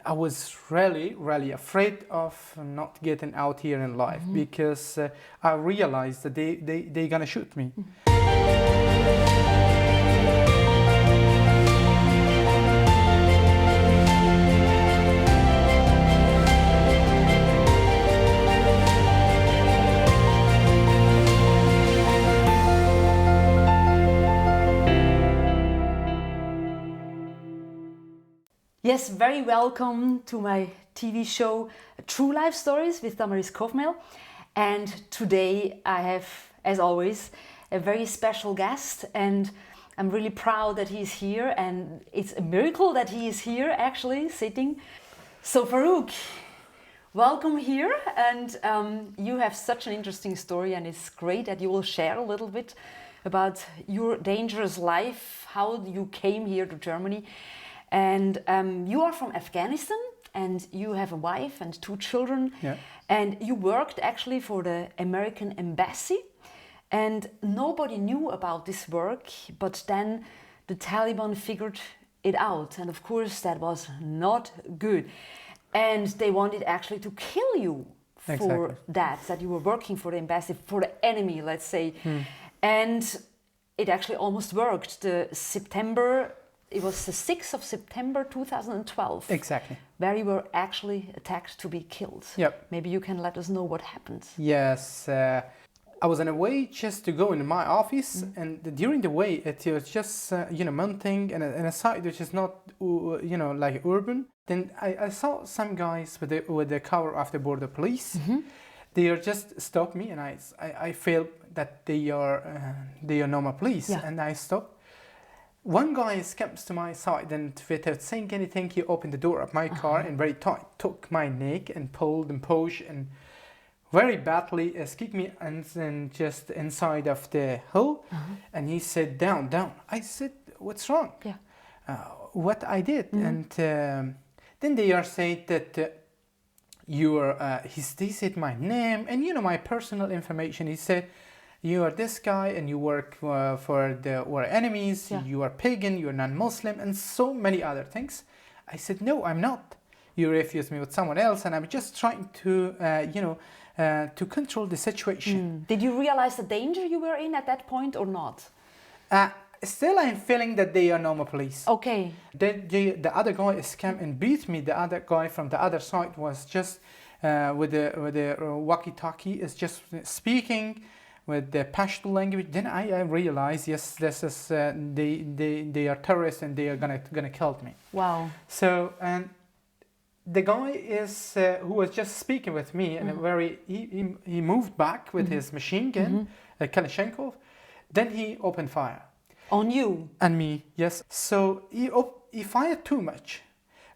I was really, really afraid of not getting out here in life because I realized that they're gonna shoot me. Yes, very welcome to my TV show True Life Stories with Damaris Kovmel. And today I have, as always, a very special guest, and I'm really proud that he's here, and it's a miracle that he is here actually sitting. So Farouk, welcome here, and you have such an interesting story, and it's great that you will share a little bit about your dangerous life, how you came here to Germany. And you are from Afghanistan, and you have a wife and 2 children. Yeah. And you worked actually for the American embassy, and nobody knew about this work, but then the Taliban figured it out, and of course that was not good. And they wanted actually to kill you for Exactly. that you were working for the embassy, for the enemy, let's say. And it actually almost worked. It was the 6th of September 2012. Exactly. Where you were actually attacked to be killed. Yep. Maybe you can let us know what happened. Yes, I was on a way just to go in my office, and during the way it was just mounting and a side which is not like urban. Then I saw some guys with the cover of the border police. They are just stopped me, and I felt that they are normal police, Yeah. and I stopped. One guy comes to my side, and without saying anything, he opened the door of my car and very tight took my neck and pulled and pushed and very badly kicked me and then just inside of the hole. And he said, "Down, down." I said, "What's wrong?" Yeah. What I did, and then they are saying that they said my name and my personal information. He said, "You are this guy and you work for our enemies, Yeah. you are pagan, you are non-Muslim," and so many other things. I said, "No, I'm not. You refused me with someone else, and I'm just trying to, to control the situation." Did you realize the danger you were in at that point or not? Still, I'm feeling that they are normal police. Okay. The other guy is came and beat me. The other guy from the other side was just with the walkie-talkie is just speaking with the Pashto language. Then I realized, yes, this is they are terrorists and they are gonna kill me. Wow. So and the guy is who was just speaking with me, and he moved back with his machine gun, Kalashnikov. Then he opened fire On you? on me. Yes. So he fired too much.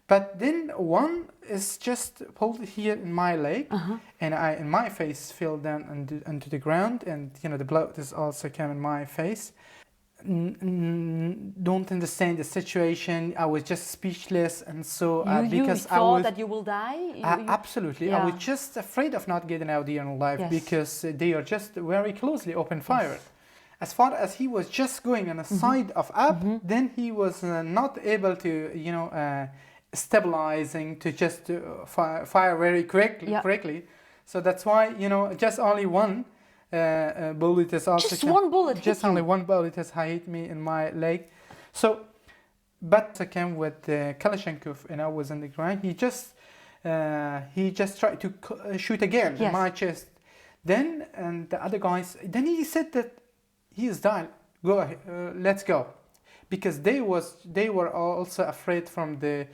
But then one is just pulled here in my leg, and my face fell down onto the ground, and the blood is also came in my face. Don't understand the situation. I was just speechless, and so You because I thought was that you will die? absolutely, Yeah. I was just afraid of not getting out here in life. Yes. Because they are just very closely open fired. As far as he was just going on the side of up, then he was not able to stabilizing to just fire very quickly. So that's why just only one bullet is also Just one bullet hit just only you? one bullet has hit me in my leg. So but I came with the Kalashnikov, and I was on the ground. He just tried to shoot again in my chest. Then and the other guys, then he said that he is dying. Go ahead, let's go, because they were also afraid from the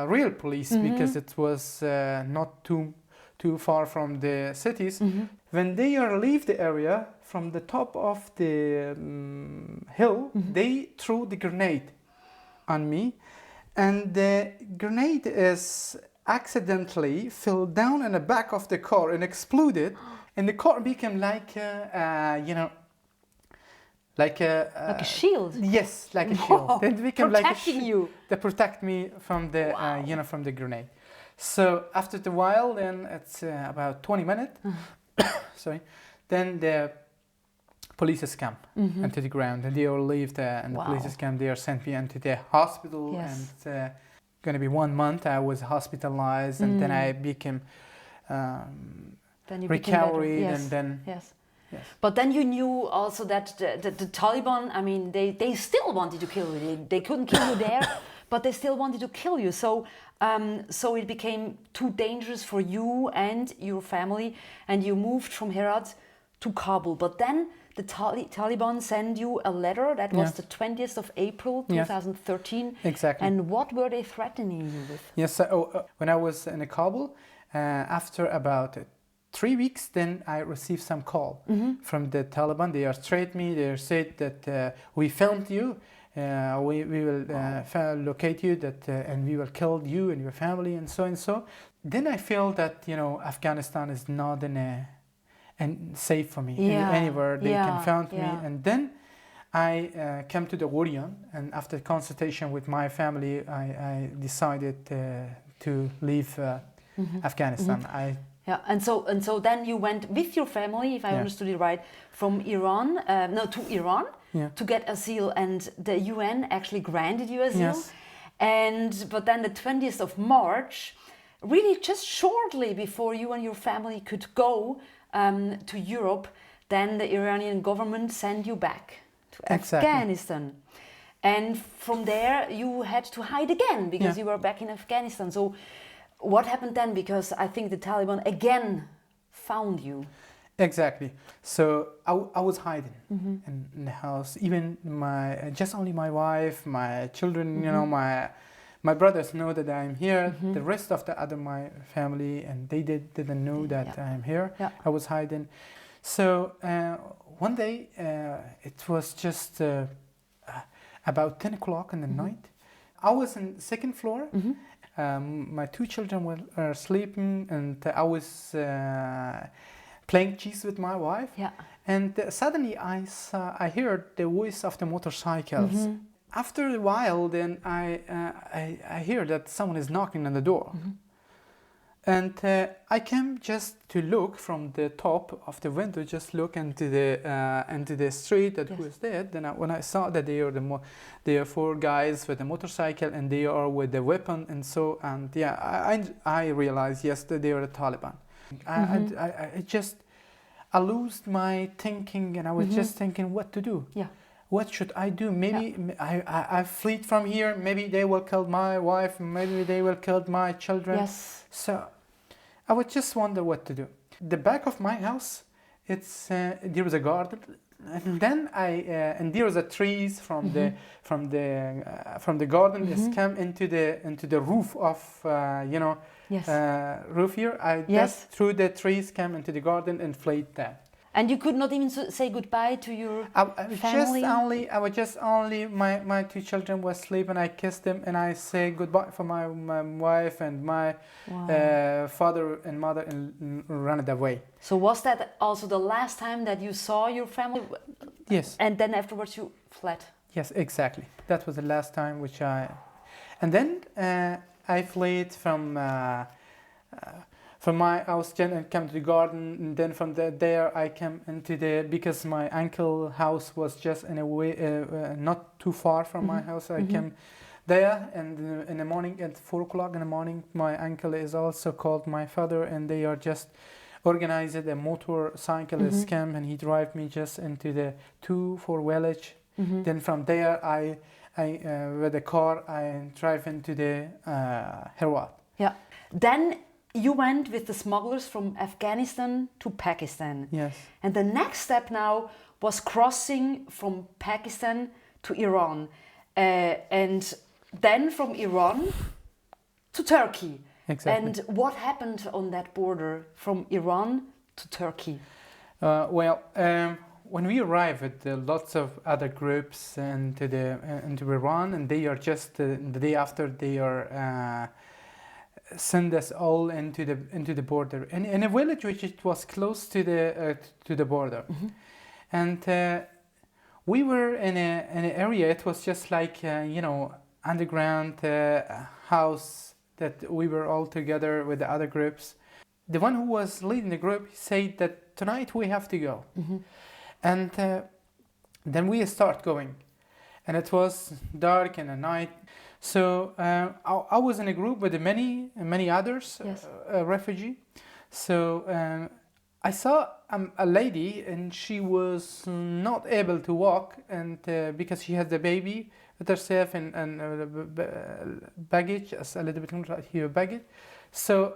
real police, because it was not too far from the cities. When they leave the area from the top of the hill, they threw the grenade on me, and the grenade is accidentally fell down in the back of the car and exploded, and the car became like like a shield? Yes, like a shield. It became like a Protecting you. to protect me from the from the grenade. So after a while, then it's about 20 minutes. Sorry. Then the police come into the ground, and they all leave there, and the police come. They are sent me into the hospital, Yes. and going to be 1 month. I was hospitalized, and then I became then you recovered, yes. and then yes. Yes. But then you knew also that the Taliban, I mean, they still wanted to kill you. They couldn't kill you there, but they still wanted to kill you. So so it became too dangerous for you and your family, and you moved from Herat to Kabul. But then the Taliban sent you a letter that was the 20th of April 2013. Exactly. And what were they threatening you with? Yes. When I was in Kabul, after about 3 weeks, then I received some call from the Taliban. They threatened me. They said that we filmed you. We will locate you, and we will kill you and your family, and so and so. Then I feel that Afghanistan is not and safe for me. Anywhere they can find me. And then I came to the Orion, and after consultation with my family, I decided to leave Afghanistan. And so then you went with your family, if I understood it right, from Iran, to Iran to get asylum, and the UN actually granted you asylum. Yes. But then the 20th of March, really just shortly before you and your family could go to Europe, then the Iranian government sent you back to Afghanistan. And from there you had to hide again because you were back in Afghanistan. So what happened then? Because I think the Taliban again found you. Exactly. So I was hiding in the house. Even only my wife, my children, my brothers know that I'm here. The rest of my family, and they didn't know that I'm here. I was hiding. So one day, it was just about 10 o'clock in the night. I was on the second floor. My two children were sleeping, and I was playing chess with my wife. And suddenly I heard the voice of the motorcycles. After a while, then I hear that someone is knocking on the door. And I came just to look from the top of the window, just look into the street that who is there. Then when I saw that they are 4 guys with a motorcycle, and they are with a weapon, and I realized that they are the Taliban. I lost my thinking, and I was just thinking what to do. What should I do? Maybe I fled from here. Maybe they will kill my wife. Maybe they will kill my children. So I would just wonder what to do. The back of my house, there was a garden, and then and there was a trees from the garden. Just come into the roof of roof here. I just through the trees came into the garden and fled there. And you could not even say goodbye to your family? I was just only my 2 children were asleep, and I kissed them, and I say goodbye for my wife and my father and mother, and ran away. So was that also the last time that you saw your family? Yes. And then afterwards you fled? Yes, exactly. That was the last time and then I fled from my house and came to the garden, and then from there I came into because my uncle's house was just in a way not too far from my house. I came there, and in the morning at 4 o'clock in the morning, my uncle is also called my father, and they are just organized a motorcycle scam, and he drive me just into the 2-4 village. Then from there I with the car I drive into the Herat. Then you went with the smugglers from Afghanistan to Pakistan. Yes. And the next step now was crossing from Pakistan to Iran. And then from Iran to Turkey. Exactly. And what happened on that border from Iran to Turkey? When we arrived with lots of other groups into Iran, and they are just the day after they are send us all into the border in a village which it was close to the border, and we were in an area. It was just like underground house that we were all together with the other groups. The one who was leading the group said that tonight we have to go, and then we start going, and it was dark in the night. So I was in a group with many others, Yes. refugee. So I saw a lady, and she was not able to walk, and because she had the baby with herself and baggage, as a little bit right here baggage. So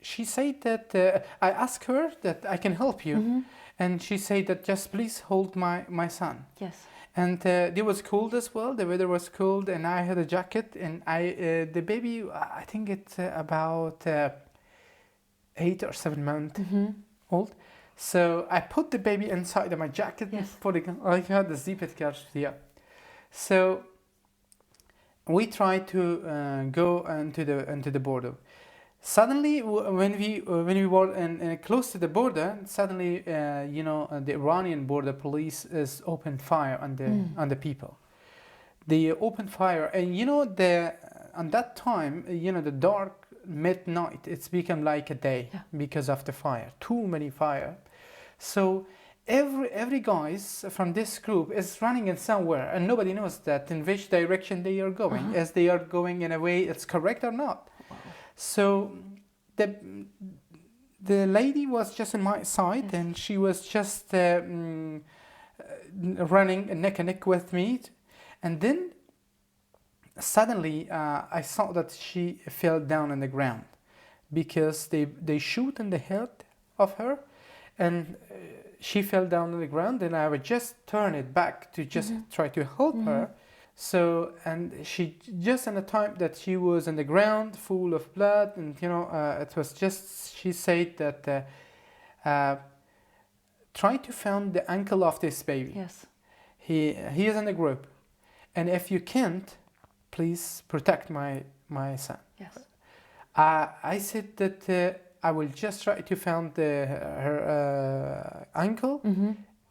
she said that I asked her that I can help you, and she said that just please hold my son. Yes. And it was cold as well. The weather was cold, and I had a jacket. And the baby, I think it's about 8 or 7 months old. So I put the baby inside of my jacket. Yes. I had the zip it here. So we tried to go into the border. Suddenly, when we were close to the border, suddenly, the Iranian border police is opened fire on the people. They opened fire, and on that time, the dark midnight, it's become like a day because of the fire. Too many fire, so every guys from this group is running in somewhere, and nobody knows that in which direction they are going, as they are going in a way it's correct or not. So the lady was just on my side, and she was just running neck and neck with me, and then suddenly I saw that she fell down on the ground because they shoot in the head of her, and she fell down on the ground, and I would just turn it back to just try to help her. So, and she just in the time that she was on the ground full of blood, and it was just, she said that try to find the uncle of this baby. Yes. He is in the group, and if you can't, please protect my son. Yes. I said that I will just try to find her uncle.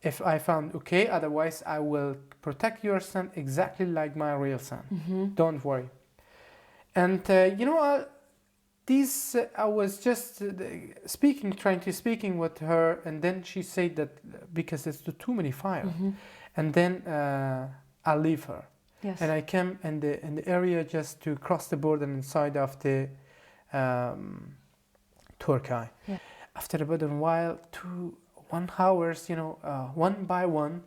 If I found okay, otherwise I will protect your son exactly like my real son. Don't worry. And I was just trying to speaking with her, and then she said that because it's too many fire, and then I'll leave her. Yes. And I came in the area just to cross the border inside of the Turkey. Yeah. After about a while, 1 hours, one by one,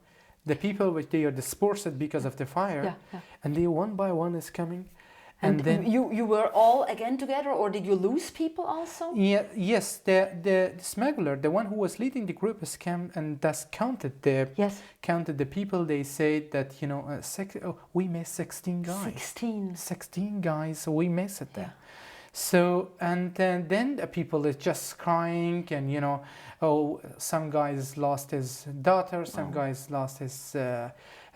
the people which they are dispersed because of the fire, and they one by one is coming, and then you were all again together, or did you lose people also? Yes, the smuggler, the one who was leading the group, has come and thus counted the people. They said that we missed 16 guys. 16 guys, so we missed it there. So, and then the people is just crying, and some guys lost his daughter, some guys lost his her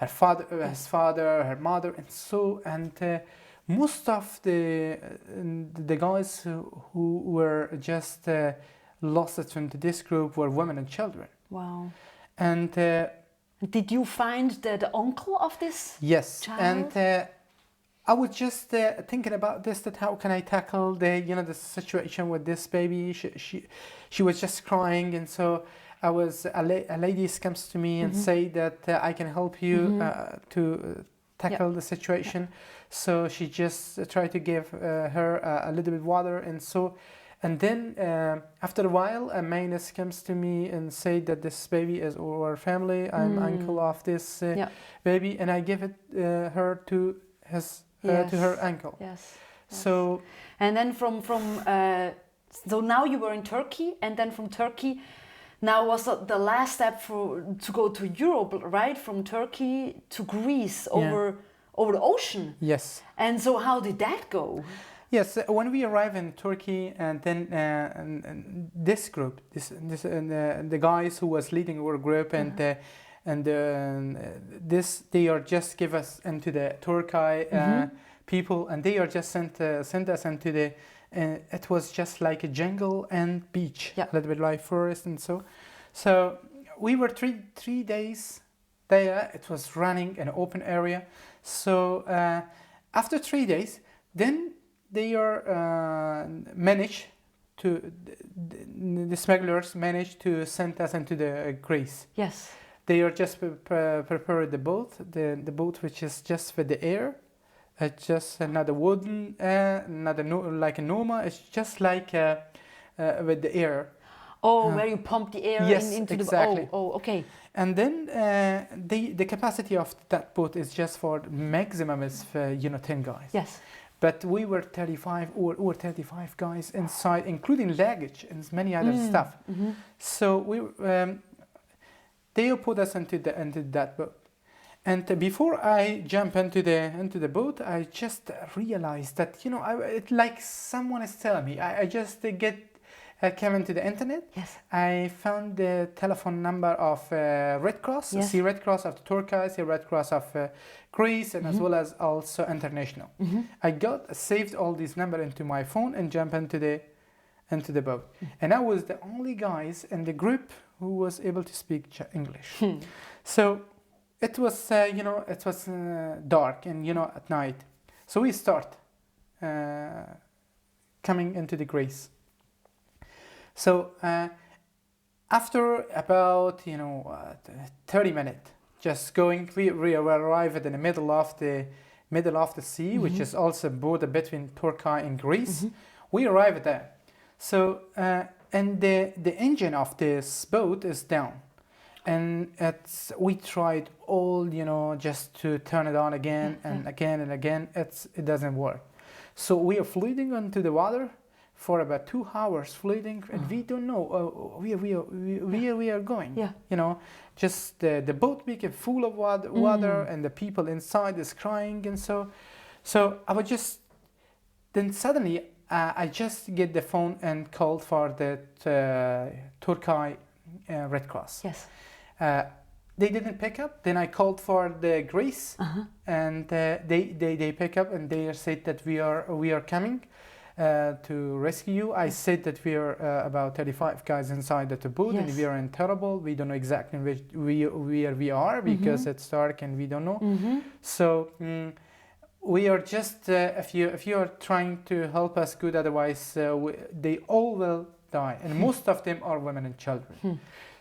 father, her mother, and so, and most of the guys who were just lost into this group were women and children. Wow. And did you find the uncle of this? Yes, child? And I was just thinking about this, that how can I tackle the situation with this baby. She was just crying, and so a lady comes to me and say that I can help you to tackle the situation. So she just tried to give her a little bit water, and then after a while, a man comes to me and say that this baby is our family. I'm uncle of this baby, and I give it her to his. To her uncle. Yes. So. And then from so now you were in Turkey, and then from Turkey, now was the last step to go to Europe, right? From Turkey to Greece over the ocean. Yes. And so how did that go? Yes, when we arrived in Turkey, and then and this group, the guys who was leading our group, and they are just give us into the Turkey people, and they are just sent us into the. It was just like a jungle and beach, a little bit like forest, and so we were three days there. It was running an open area. So after 3 days, then they are managed to the smugglers managed to send us into the Greece. Yes. They are just prepared the boat which is just for the air, It's just not a wooden, not a like a normal. It's just like with the air. Oh, where you pump the air yes, into exactly. the. Oh, okay. And then the capacity of that boat is just for maximum is 10 guys. Yes. But we were 35 or 35 guys inside, including luggage and many other stuff. Mm-hmm. So they put us into that boat. And before I jump into the boat, I just realized that it's like someone is telling me. I just came into the internet. Yes. I found the telephone number of Red Cross, yes. Sea Red Cross of Turkey, Sea Red Cross of Greece, and as well as also international. I saved all these numbers into my phone and jumped into the boat. And I was the only guys in the group who was able to speak English. So it was it was dark and at night. So we start coming into the Greece. So after about 30 minutes, just going, we arrived in the middle of the sea, which is also border between Turkey and Greece. We arrived there. So and the engine of this boat is down, and we tried all just to turn it on again and again and again. It doesn't work. So we are floating onto the water for about 2 hours floating, and we don't know where we are going. Yeah. Just the boat became full of water, and the people inside is crying, and so I was just. Then suddenly I just get the phone and called for the Turkey Red Cross. Yes. They didn't pick up. Then I called for the Greece, and they pick up, and they said that we are coming to rescue you. I said that we are about 35 guys inside the boat, and we are in trouble. We don't know exactly where we are because it's dark and we don't know. So we are just if you are trying to help us, good. Otherwise, they all will die, and most of them are women and children.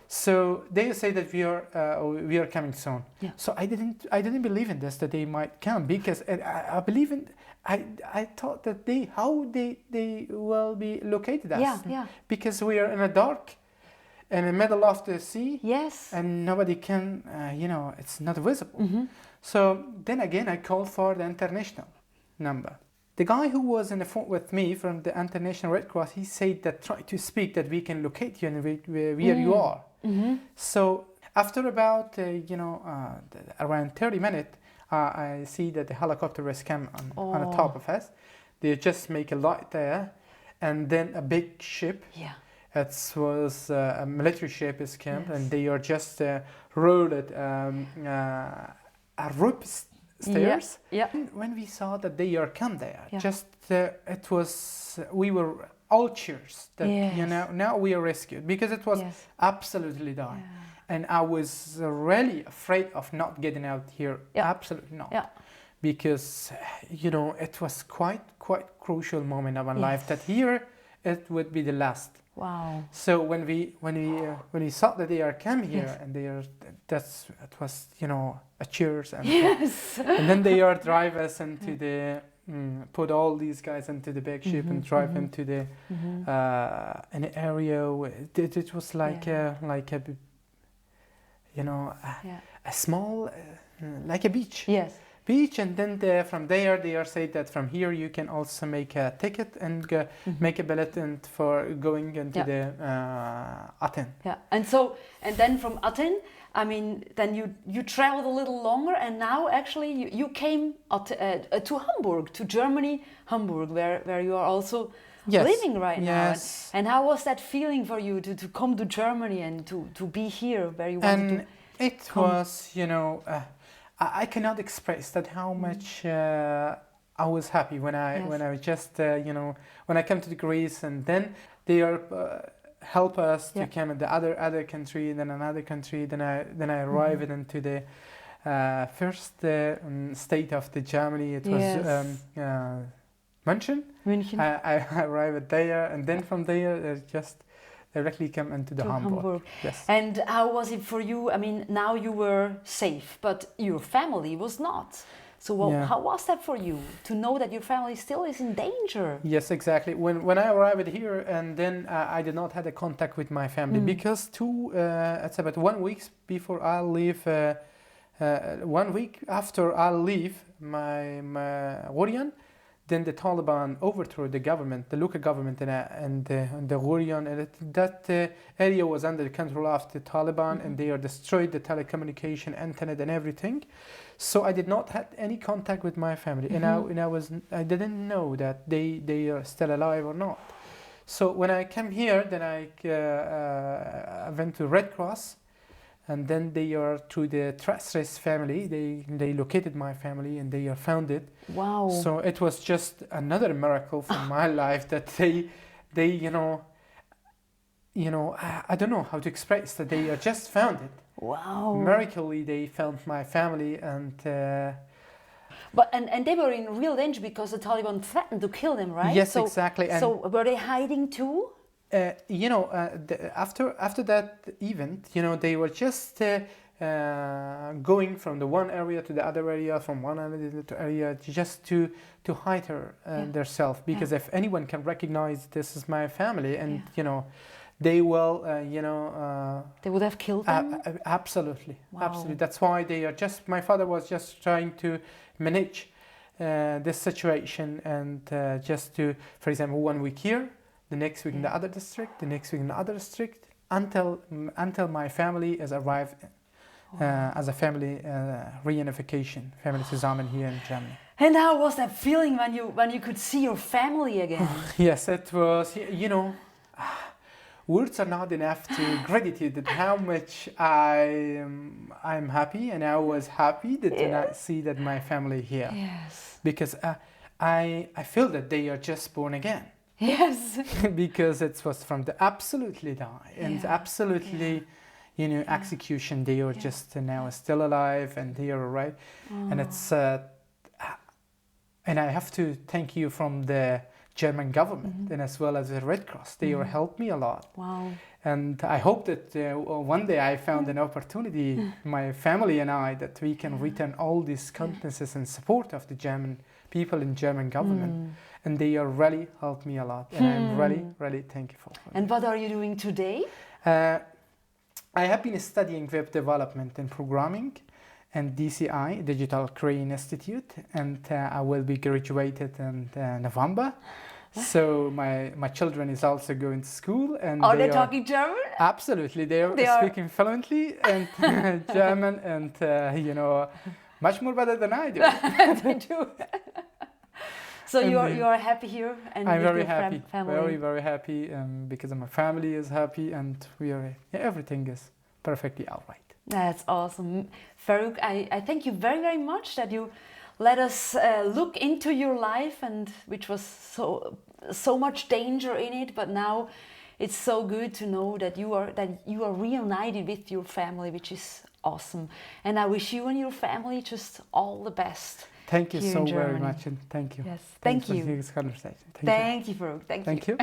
So they say that we are coming soon. Yeah. So I didn't believe in this, that they might come, because I believe in. I thought that they will be located us. Yeah. Because we are in a dark, in the middle of the sea. Yes. And nobody can, it's not visible. So then again, I called for the international number. The guy who was in the phone with me from the International Red Cross, he said that try to speak that we can locate you and where you are. So after about around 30 minutes, I see that the helicopter has come on the top of us. They just make a light there, and then a big ship. Yeah. It was a military ship is come, and they are just rolled a rope stairs. Yeah. When we saw that they are come there, just it was we were all cheers that now we are rescued, because it was absolutely dark. Yeah. And I was really afraid of not getting out here. Yeah. Absolutely not. Yeah. Because it was quite crucial moment of my life, that here it would be the last. Wow. So when we saw that they are come here, and it was a cheers, and and then they are drive us into the put all these guys into the big ship and drive them to the an area where it was like a a small like a beach. Yes. Beach, and then from there they are said that from here you can also make a ticket and make a bulletin for going into the Athens. Yeah, and then from Athens, I mean, then you traveled a little longer, and now actually you came to Hamburg, to Germany, Hamburg, where you are also living right now. And how was that feeling for you to come to Germany and to be here where you wanted to? It was, I cannot express that how much I was happy when I just when I came to Greece, and then they are help us to come in the other country, then another country, then I arrived into the first state of the Germany. It was München. I arrived there, and then from there just directly come into the Hamburg. Yes. And how was it for you? I mean, now you were safe, but your family was not. So how was that for you to know that your family still is in danger? Yes, exactly. When I arrived here, and then I did not have a contact with my family because it's about 1 week before I leave. 1 week after I leave my Ghorian, then the Taliban overthrew the government, the local government, and the Ghorian, and that area was under the control of the Taliban, and they destroyed the telecommunication, internet, and everything. So I did not have any contact with my family, and I didn't know that they are still alive or not. So when I came here, then I went to Red Cross. And then they are through the Traces family. They located my family and they are found it. Wow! So it was just another miracle from my life that they I don't know how to express that they are just found it. Wow! Miraculously, they found my family and. But they were in real danger because the Taliban threatened to kill them, right? Yes, exactly. And so were they hiding too? After that event, they were just going from the one area to the other area, from one area to area, just to hide themselves. Because if anyone can recognize this is my family, and they will, they would have killed them. Absolutely, wow. Absolutely. That's why they are just. My father was just trying to manage this situation and just to, for example, 1 week here. The next week in the other district, the next week in the other district, until my family has arrived as a family reunification, family zusammen here in Germany. And how was that feeling when you could see your family again? Yes, it was. Words are not enough to gratitude that how much I'm happy, and I was happy that I see that my family here. Yes. Because I feel that they are just born again. Yes. Because it was from the absolutely die and absolutely, execution. They are just now still alive and they are right. And it's and I have to thank you from the German government and as well as the Red Cross. They helped me a lot. Wow. And I hope that one day I found an opportunity, my family and I, that we can return all these kindnesses and support of the German people and German government. And they are really helped me a lot. And I'm really, really thankful for And what are you doing today? I have been studying web development and programming and DCI, Digital Career Institute, and I will be graduated in November. So my children is also going to school, and are they talking German? Absolutely, they are speaking fluently and German, and much more better than I do. They do. So you are happy here, and I'm with very your happy, family. very very happy, because my family is happy, and we are everything is perfectly all right. That's awesome, Farouk. I thank you very very much that you let us look into your life, and which was so much danger in it, but now it's so good to know that you are reunited with your family, which is awesome. And I wish you and your family just all the best. Thank you so very much, and thank you. Yes, Thanks thank you. for this conversation. Thank you, Farouk. Thank you.